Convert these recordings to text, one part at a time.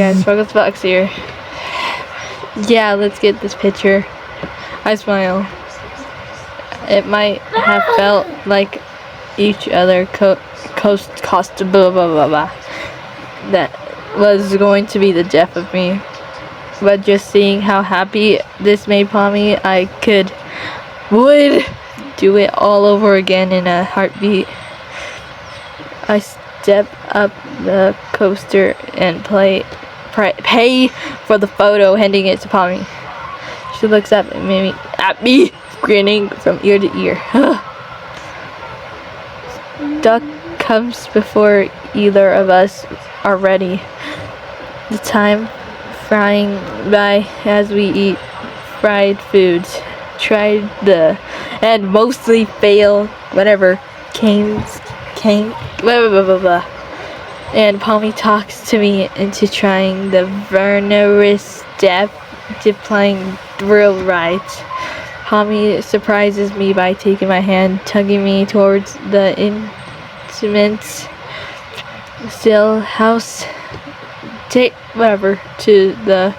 guys, Sparkles Box here. Yeah, let's get this picture. I smile. It might have felt like each other cost blah blah blah blah. That was going to be the death of me. But just seeing how happy this made Pomni, I would do it all over again in a heartbeat. I step up the coaster and pay for the photo, handing it to Pomni. She looks up at me, grinning from ear to ear. Duck comes before either of us are ready. The time flying by as we eat fried foods, tried and mostly fail whatever came blah blah blah blah. And Pomni talks to me into trying the Vernerous zip-line thrill rides. Pomni surprises me by taking my hand, tugging me towards the intimate still house, to the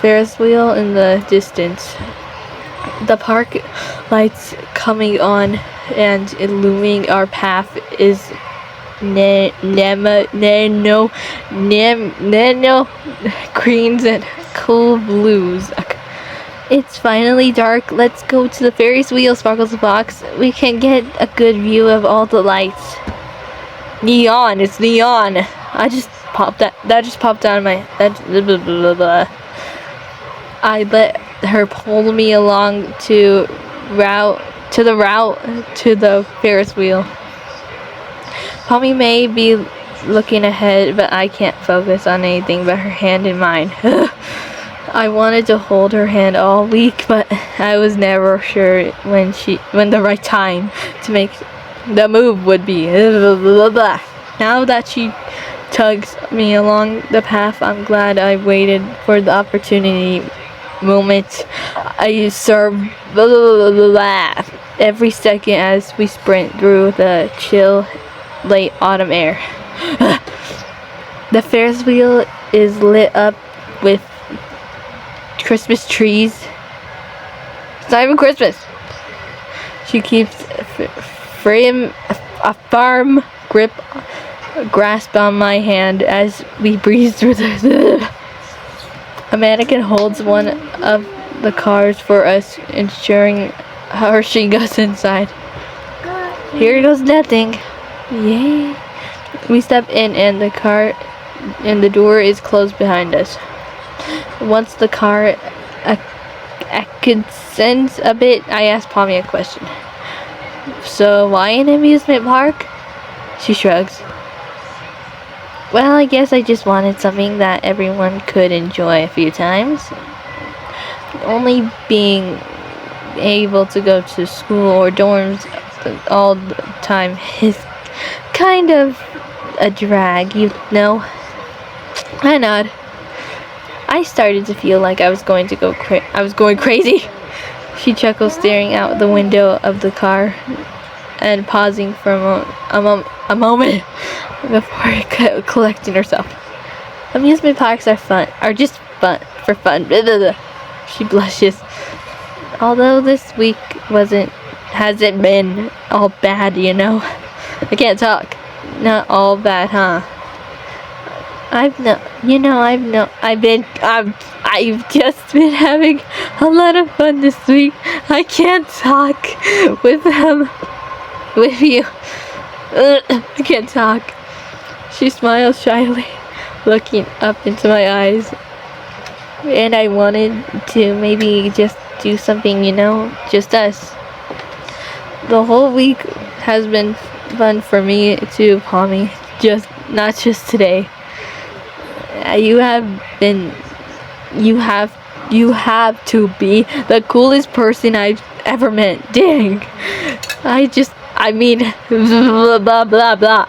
Ferris wheel in the distance. The park lights coming on and illuminating our path is nano greens and cool blues. It's finally dark. Let's go to the Ferris wheel, Sparkles Box. We can get a good view of all the lights. Neon, it's neon. That just popped out of my head. I let her pull me along to the Ferris wheel. Pomni may be looking ahead, but I can't focus on anything but her hand in mine. I wanted to hold her hand all week, but I was never sure when the right time to make the move would be. Now that she tugs me along the path, I'm glad I waited for the opportunity moment. I serve every second as we sprint through the chill late autumn air. The Ferris wheel is lit up with Christmas trees. It's not even Christmas. She keeps a firm grasp on my hand as we breeze through the A mannequin holds one of the cars for us, ensuring how she goes inside. Here goes nothing. Yay. We step in and the door is closed behind us. Once the car accents a bit, I ask Pomni a question. So why an amusement park? She shrugs. Well, I guess I just wanted something that everyone could enjoy a few times. Only being able to go to school or dorms all the time is kind of a drag, you know. I nod. I started to feel like I was going crazy. She chuckles, staring out the window of the car and pausing for a moment before collecting herself. Amusement parks are just fun for fun. Blah, blah, blah. She blushes. Although this week hasn't been all bad, you know. I can't talk. Not all bad, huh? I've just been having a lot of fun this week. I can't talk with you. I can't talk. She smiles shyly, looking up into my eyes. And I wanted to maybe just do something, you know, just us. The whole week has been fun for me too, Pomni. Not just today. You have to be the coolest person I've ever met. Dang. Blah blah blah blah.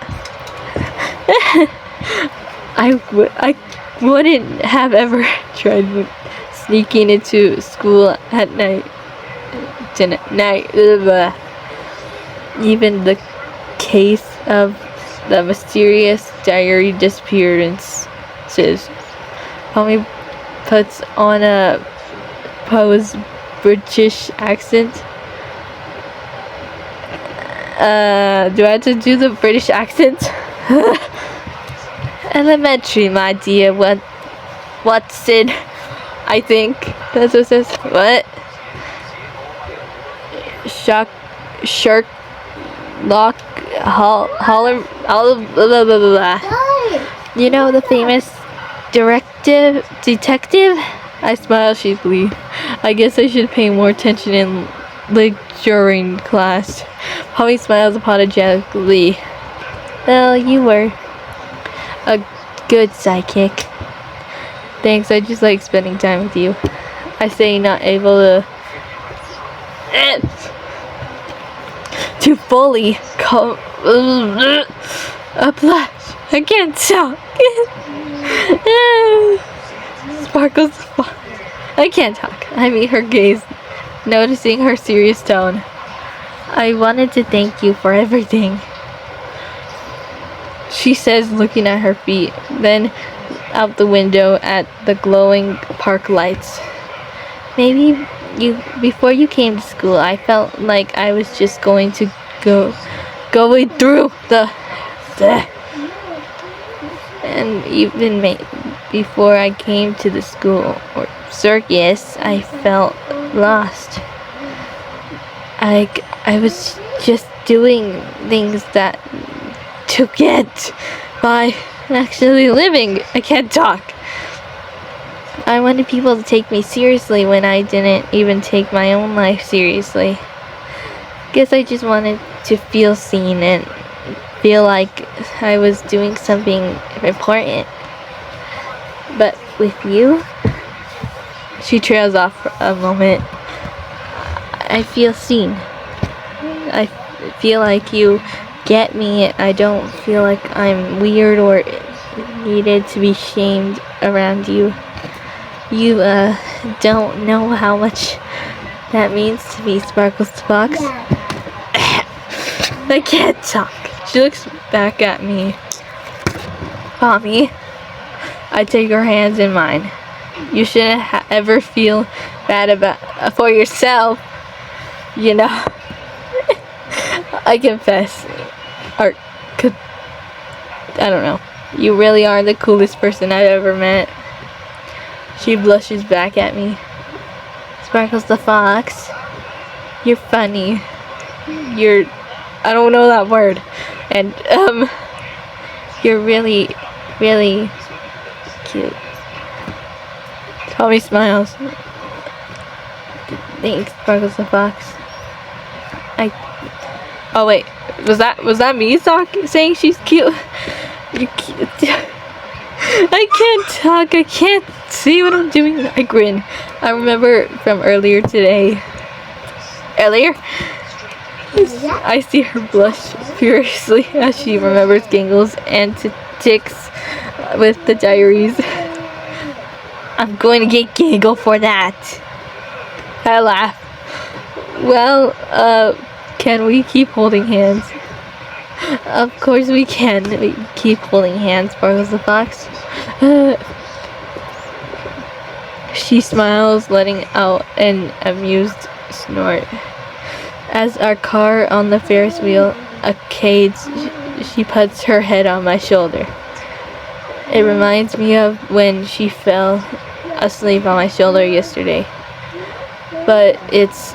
I wouldn't have ever tried sneaking into school at night. Even the case of the mysterious diary disappearances. Pomni puts on a pose British accent. Do I have to do the British accent? Elementary, my dear. What's it? I think that's what it says. What? Shark, lock, holler, all blah, blah, blah, blah. You know the famous detective? I smile sheepishly. I guess I should pay more attention in lecturing class. Pomni smiles apologetically. Well, you were a good sidekick. Thanks, I just like spending time with you. I say, not able to fully apply. I can't talk. Sparkles. I can't talk. I meet her gaze, noticing her serious tone. I wanted to thank you for everything, she says, looking at her feet, then out the window at the glowing park lights. Before you came to school, I felt like I was just going through and even before I came to the school or circus, I felt lost. I was just doing things that to get by actually living. I can't talk. I wanted people to take me seriously when I didn't even take my own life seriously. Guess I just wanted to feel seen and feel like I was doing something important. But with you, she trails off for a moment. I feel seen. I feel like you get me. I don't feel like I'm weird or needed to be shamed around you. You don't know how much that means to me, Sparkles the Fox. I can't talk. She looks back at me. Pomni, I take her hands in mine. You shouldn't ever feel bad for yourself. You know, I confess, I don't know. You really are the coolest person I've ever met. She blushes back at me. Sparkles the Fox, you're funny. I don't know that word. And, you're really, really cute. Pomni smiles. Thanks, Sparkles the Fox. Oh wait, was that me saying she's cute? You're cute. I can't talk. I can't see what I'm doing. I grin. I remember from earlier today. I see her blush furiously as she remembers Gingle's antics with the diaries. I'm going to get Gingle for that. I laugh. Well, can we keep holding hands? Of course we can. We keep holding hands, Sparkles the Fox. She smiles, letting out an amused snort. As our car on the Ferris wheel arcades, she puts her head on my shoulder. It reminds me of when she fell asleep on my shoulder yesterday. But it's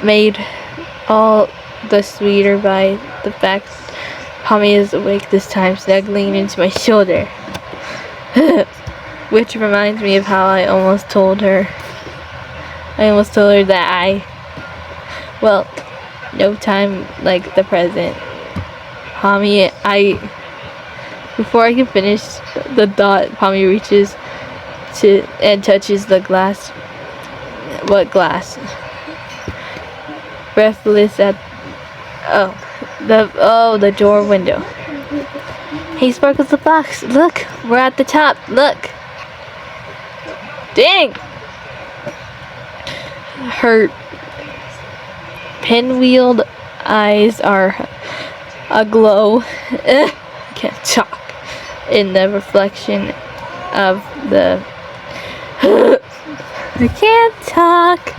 made all the sweeter by the fact Pomni is awake this time, snuggling into my shoulder. Which reminds me of how I almost told her that well, no time like the present. Pomni, before I can finish the thought, Pomni reaches to and touches the glass. What glass? Breathless at the door window. Hey, Sparkles the Fox, look, we're at the top. Look. Dang. Her pinwheeled eyes are aglow. Can't talk. In the reflection of the I can't talk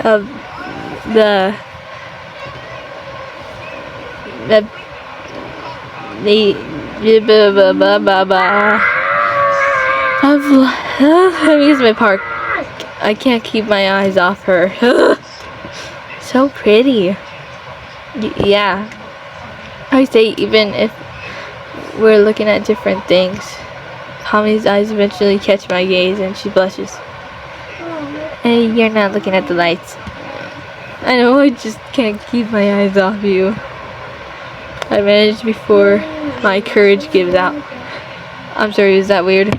of the amusement park. I can't keep my eyes off her. So pretty. Yeah. I say even if we're looking at different things, Pomni's eyes eventually catch my gaze and she blushes. Hey, you're not looking at the lights. I know, I just can't keep my eyes off you. I managed before my courage gives out. I'm sorry, is that weird?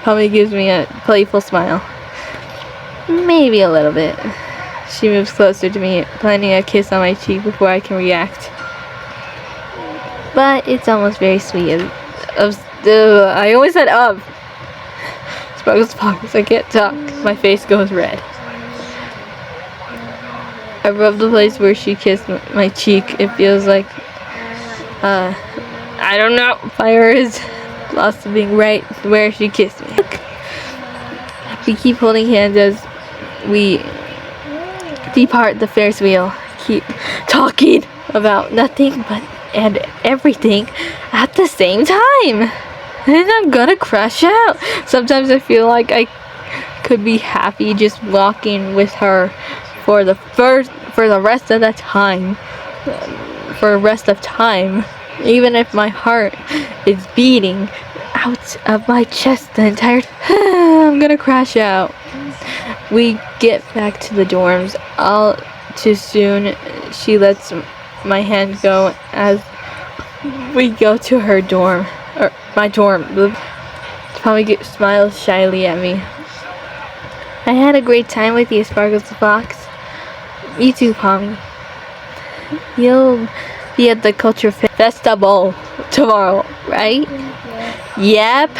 Pomni gives me a playful smile. Maybe a little bit. She moves closer to me, planting a kiss on my cheek before I can react. But it's almost very sweet. I always said of. Sparkles, I can't talk. My face goes red. I rub the place where she kissed my cheek. It feels like, I don't know. Fire is lost to being right where she kissed me. We keep holding hands as we depart the Ferris wheel. Keep talking about nothing but and everything at the same time. And I'm gonna crash out. Sometimes I feel like I could be happy just walking with her for the rest of the time. For the rest of time. Even if my heart is beating out of my chest the entire time, I'm gonna crash out. We get back to the dorms all too soon. She lets my hand go as we go to her dorm, or my dorm. Pomni smiles shyly at me. I had a great time with you, Sparkles the Fox. Me too, Pomni. You'll be at the Culture Festival tomorrow, right? Yep.